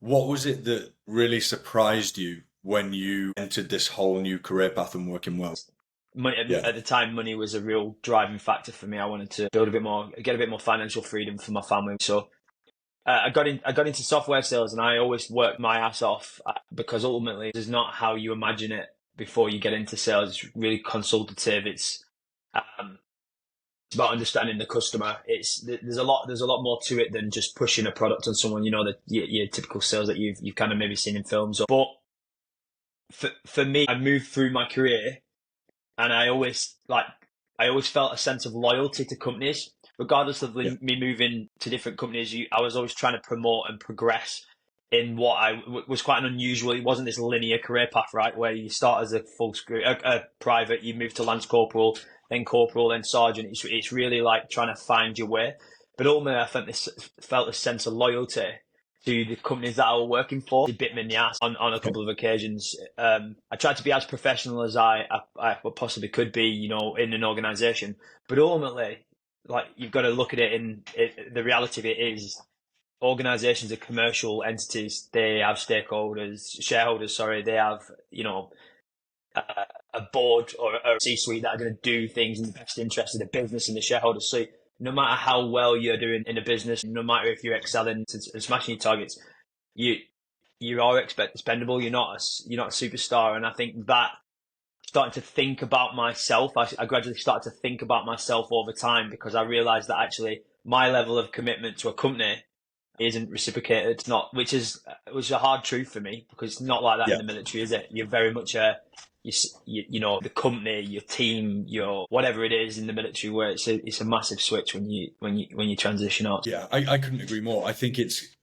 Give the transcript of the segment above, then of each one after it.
What was it that really surprised you when you entered this whole new career path and working well? Money Yeah, at the time, money was a real driving factor for me. I wanted to build a bit more, get a bit more financial freedom for my family. So I got into software sales, and I always worked my ass off because ultimately it's not how you imagine it before you get into sales. It's really consultative. Um, it's about understanding the customer. There's a lot more to it than just pushing a product on someone. You know, your typical sales that you've kind of maybe seen in films. But for me, I moved through my career, and I always felt a sense of loyalty to companies, regardless of yeah, me moving to different companies. I was always trying to promote and progress in what was quite an unusual. It wasn't this linear career path, right, where you start as a full screw, a private, you move to lance corporal, then sergeant. It's really like trying to find your way. But ultimately, felt this sense of loyalty to the companies that I was working for. It bit me in the ass on a yeah, couple of occasions. I tried to be as professional as I possibly could be, you know, in an organisation. But ultimately, like you've got to look at it the reality of it is organisations are commercial entities. They have shareholders. Sorry, they have a, a board or a C-suite that are going to do things in the best interest of the business and the shareholders. So no matter how well you're doing in a business, no matter if you're excelling and smashing your targets, you you are expendable. You're not a superstar, and I think that starting to think about myself, I gradually started to think about myself over time because I realised that actually my level of commitment to a company isn't reciprocated. It's not, which is a hard truth for me because it's not like that in yeah. the military, is it? You're very much you know, the company, your team, your whatever it is in the military, where it's a massive switch when you transition out. Yeah, I couldn't agree more. I think it's,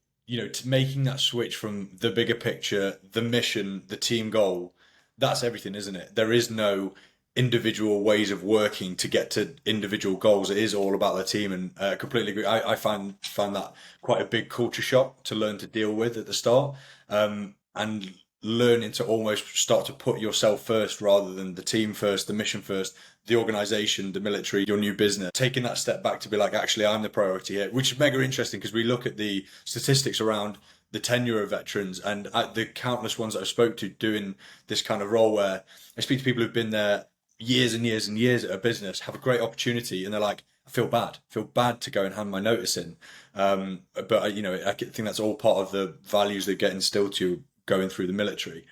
making that switch from the bigger picture, the mission, the team goal, that's everything, isn't it? There is no individual ways of working to get to individual goals. It is all about the team, and completely agree. I find that quite a big culture shock to learn to deal with at the start, and learning to almost start to put yourself first rather than the team first, the mission first, the organization, the military, your new business, taking that step back to be like, actually, I'm the priority here, which is mega interesting because we look at the statistics around the tenure of veterans and the countless ones that I spoke to doing this kind of role where I speak to people who've been there years and years and years at a business, have a great opportunity, and they're like, I feel bad to go and hand my notice in. But I think that's all part of the values that get instilled to you going through the military.